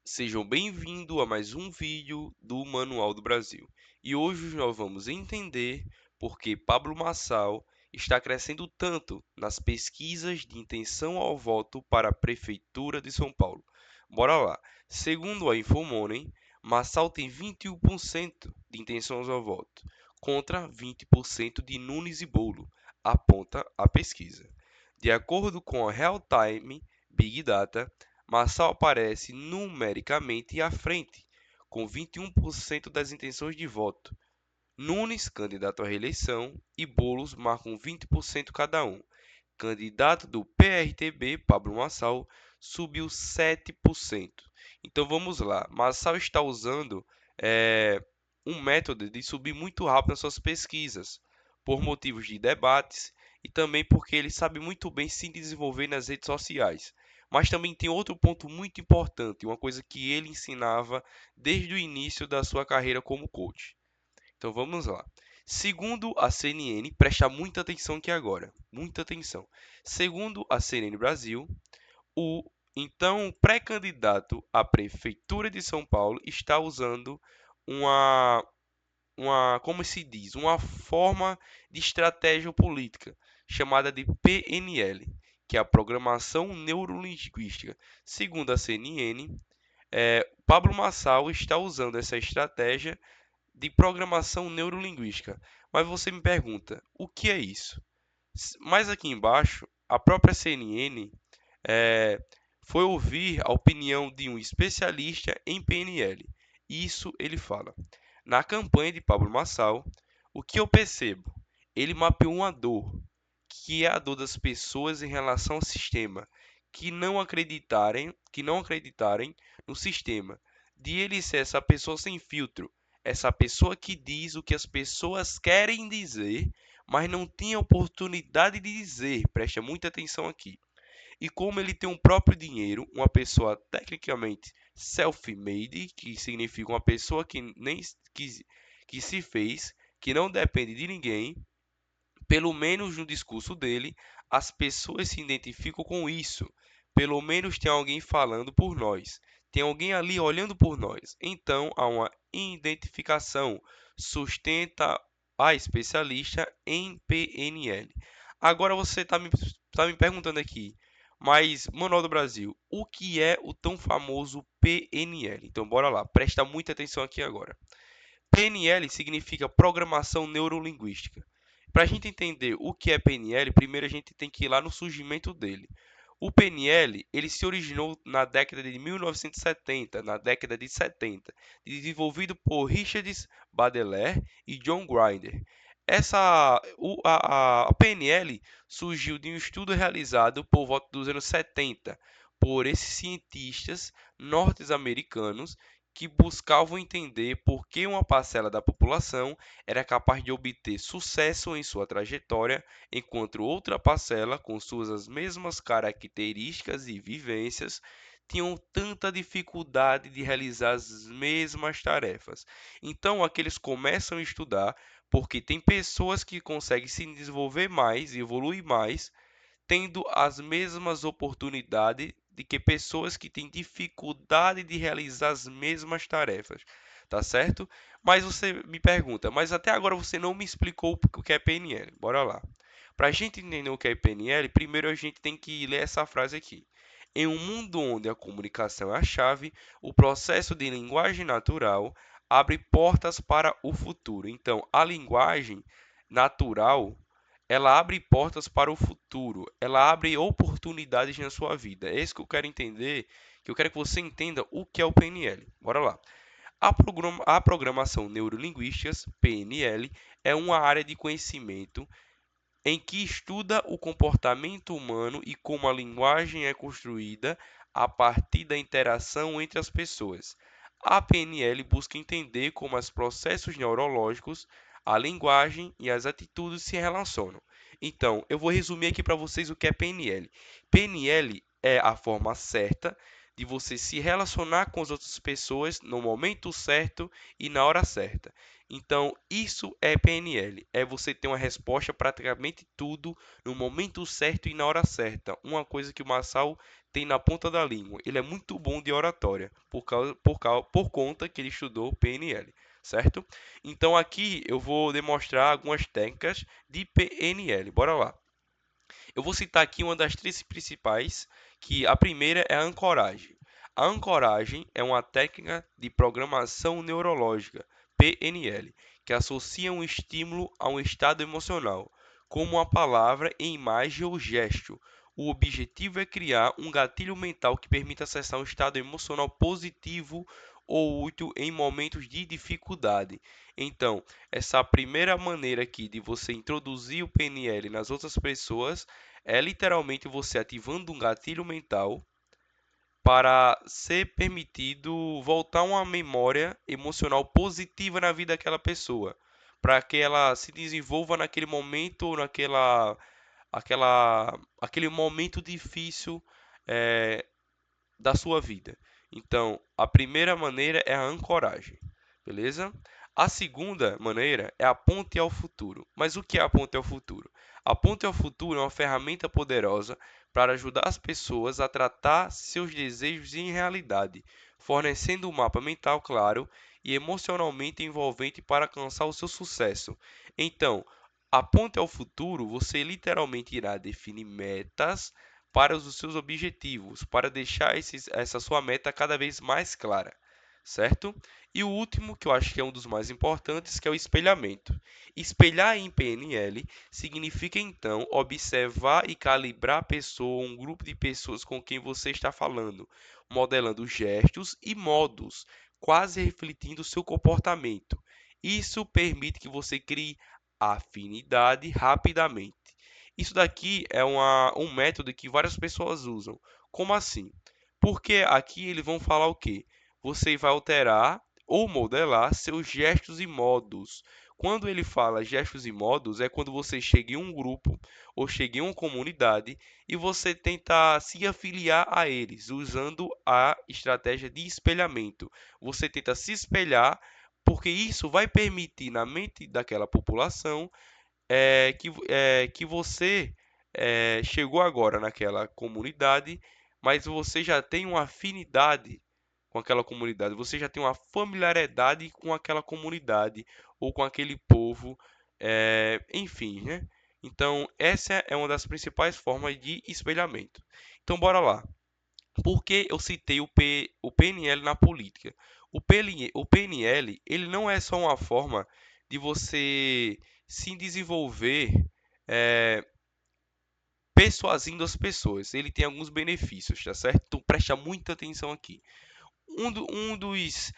Sejam bem-vindos a mais um vídeo do Manual do Brasil. E hoje nós vamos entender por que Pablo Marçal está crescendo tanto nas pesquisas de intenção ao voto para a Prefeitura de São Paulo. Bora lá. Segundo a Infomoney, Marçal tem 21% de intenções ao voto, contra 20% de Nunes e Bolo, aponta a pesquisa. De acordo com a Real Time Big Data, Marçal aparece numericamente à frente, com 21% das intenções de voto. Nunes, candidato à reeleição, e Boulos marcam 20% cada um. Candidato do PRTB, Pablo Marçal, subiu 7%. Então vamos lá. Marçal está usando um método de subir muito rápido nas suas pesquisas, por motivos de debates e também porque ele sabe muito bem se desenvolver nas redes sociais. Mas também tem outro ponto muito importante, uma coisa que ele ensinava desde o início da sua carreira como coach. Então vamos lá. Segundo a CNN, presta muita atenção aqui agora, muita atenção. Segundo a CNN Brasil, o então pré-candidato à prefeitura de São Paulo está usando uma como se diz, uma forma de estratégia política chamada de PNL, que é a programação neurolinguística. Segundo a CNN, Pablo Marçal está usando essa estratégia de programação neurolinguística. Mas você me pergunta, o que é isso? Mais aqui embaixo, a própria CNN eh, foi ouvir a opinião de um especialista em PNL. Isso ele fala. Na campanha de Pablo Marçal, o que eu percebo? Ele mapeou uma dor, que é a dor das pessoas em relação ao sistema, que não acreditarem no sistema, de ele ser essa pessoa sem filtro, essa pessoa que diz o que as pessoas querem dizer, mas não tem a oportunidade de dizer. Preste muita atenção aqui. E como ele tem um próprio dinheiro, uma pessoa tecnicamente self-made, que significa uma pessoa que nem que se fez, que não depende de ninguém, pelo menos no discurso dele, as pessoas se identificam com isso. Pelo menos tem alguém falando por nós. Tem alguém ali olhando por nós. Então há uma identificação, sustenta a especialista em PNL. Agora você tá me perguntando aqui, mas, Manual do Brasil, o que é o tão famoso PNL? Então, bora lá, presta muita atenção aqui agora. PNL significa Programação Neurolinguística. Para a gente entender o que é PNL, primeiro a gente tem que ir lá no surgimento dele. O PNL ele se originou na década de 1970, na década de 70, desenvolvido por Richard Bandler e John Grinder. A PNL surgiu de um estudo realizado por volta dos anos 70 por esses cientistas norte-americanos que buscavam entender por que uma parcela da população era capaz de obter sucesso em sua trajetória, enquanto outra parcela, com suas as mesmas características e vivências, tinham tanta dificuldade de realizar as mesmas tarefas. Então, aqueles começam a estudar porque tem pessoas que conseguem se desenvolver mais e evoluir mais tendo as mesmas oportunidades de que pessoas que têm dificuldade de realizar as mesmas tarefas, tá certo? Mas você me pergunta, mas até agora você não me explicou o que é PNL. Bora lá. Para a gente entender o que é PNL, primeiro a gente tem que ler essa frase aqui. Em um mundo onde a comunicação é a chave, o processo de linguagem natural abre portas para o futuro. Então, a linguagem natural ela abre portas para o futuro, ela abre oportunidades na sua vida. É isso que eu quero entender, que eu quero que você entenda o que é o PNL. Bora lá. A programação neurolinguística, PNL, é uma área de conhecimento em que estuda o comportamento humano e como a linguagem é construída a partir da interação entre as pessoas. A PNL busca entender como os processos neurológicos, a linguagem e as atitudes se relacionam. Então, eu vou resumir aqui para vocês o que é PNL. PNL é a forma certa de você se relacionar com as outras pessoas no momento certo e na hora certa. Então, isso é PNL. É você ter uma resposta praticamente tudo no momento certo e na hora certa. Uma coisa que o Marçal tem na ponta da língua. Ele é muito bom de oratória, por conta que ele estudou PNL, certo? Então, aqui eu vou demonstrar algumas técnicas de PNL. Bora lá. Eu vou citar aqui uma das três principais, que a primeira é a ancoragem. A ancoragem é uma técnica de programação neurológica, PNL, que associa um estímulo a um estado emocional, como uma palavra em imagem ou gesto. O objetivo é criar um gatilho mental que permita acessar um estado emocional positivo ou útil em momentos de dificuldade. Então, essa primeira maneira aqui de você introduzir o PNL nas outras pessoas é literalmente você ativando um gatilho mental para ser permitido voltar uma memória emocional positiva na vida daquela pessoa, para que ela se desenvolva naquele momento, aquele momento difícil eh, da sua vida. Então, a primeira maneira é a ancoragem, beleza? A segunda maneira é a ponte ao futuro. Mas o que é a ponte ao futuro? A ponte ao futuro é uma ferramenta poderosa para ajudar as pessoas a tratar seus desejos em realidade, fornecendo um mapa mental claro e emocionalmente envolvente para alcançar o seu sucesso. Então, a ponte ao futuro, você literalmente irá definir metas para os seus objetivos, para deixar essa sua meta cada vez mais clara, certo? E o último, que eu acho que é um dos mais importantes, que é o espelhamento. Espelhar em PNL significa então observar e calibrar a pessoa, um grupo de pessoas com quem você está falando, modelando gestos e modos, quase refletindo o seu comportamento. Isso permite que você crie afinidade rapidamente. Isso daqui é um método que várias pessoas usam. Como assim? Porque aqui eles vão falar o quê? Você vai alterar ou modelar seus gestos e modos. Quando ele fala gestos e modos, é quando você chega em um grupo ou chega em uma comunidade e você tenta se afiliar a eles, usando a estratégia de espelhamento. Você tenta se espelhar, porque isso vai permitir na mente daquela população que você chegou agora naquela comunidade, mas você já tem uma afinidade com aquela comunidade, você já tem uma familiaridade com aquela comunidade ou com aquele povo, enfim, né? Então, essa é uma das principais formas de espelhamento. Então, bora lá. Por que eu citei o PNL na política? O PNL, ele não é só uma forma de você se desenvolver é, persuadindo as pessoas. Ele tem alguns benefícios, tá certo? Então presta muita atenção aqui. Um dos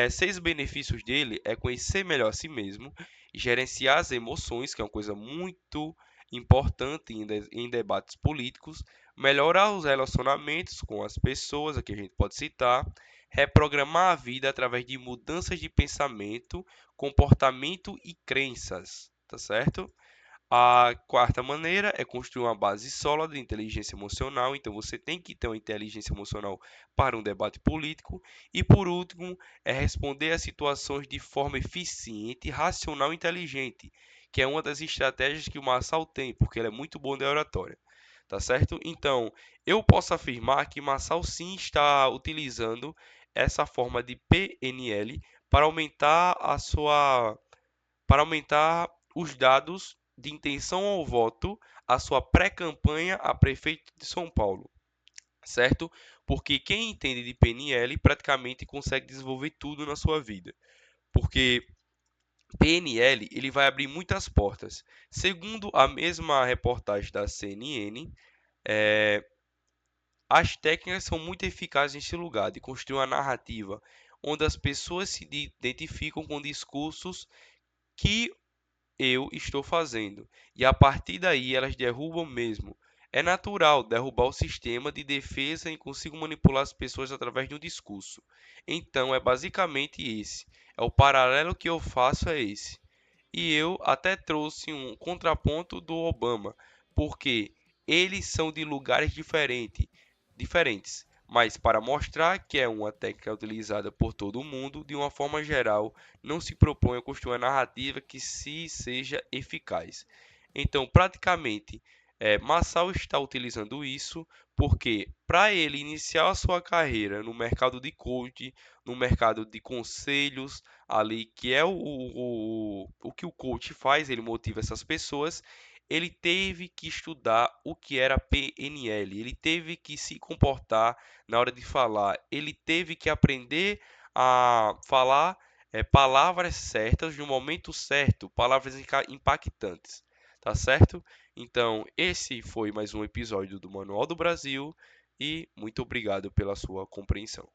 seis benefícios dele é conhecer melhor a si mesmo, gerenciar as emoções, que é uma coisa muito importante em debates políticos, melhorar os relacionamentos com as pessoas, aqui a gente pode citar, reprogramar a vida através de mudanças de pensamento, comportamento e crenças, tá certo? A quarta maneira é construir uma base sólida de inteligência emocional. Então, você tem que ter uma inteligência emocional para um debate político. E, por último, é responder a situações de forma eficiente, racional e inteligente, que é uma das estratégias que o Marçal tem, porque ele é muito bom de oratória. Tá certo? Então, eu posso afirmar que Marçal sim está utilizando essa forma de PNL para aumentar os dados de intenção ao voto à sua pré-campanha a prefeito de São Paulo, certo? Porque quem entende de PNL praticamente consegue desenvolver tudo na sua vida, porque PNL ele vai abrir muitas portas. Segundo a mesma reportagem da CNN, as técnicas são muito eficazes nesse lugar de construir uma narrativa onde as pessoas se identificam com discursos que eu estou fazendo. E a partir daí elas derrubam mesmo. É natural derrubar o sistema de defesa e consigo manipular as pessoas através de um discurso. Então é basicamente esse. É o paralelo que eu faço é esse. E eu até trouxe um contraponto do Obama, porque eles são de lugares diferentes, mas para mostrar que é uma técnica utilizada por todo mundo, de uma forma geral, não se propõe a construir uma narrativa que se seja eficaz. Então, praticamente, Massal está utilizando isso porque, para ele iniciar a sua carreira no mercado de coaching, no mercado de conselhos, ali, que é o que o coach faz, ele motiva essas pessoas, ele teve que estudar o que era PNL, ele teve que se comportar na hora de falar, ele teve que aprender a falar palavras certas no momento certo, palavras impactantes, tá certo? Então, esse foi mais um episódio do Manual do Brasil e muito obrigado pela sua compreensão.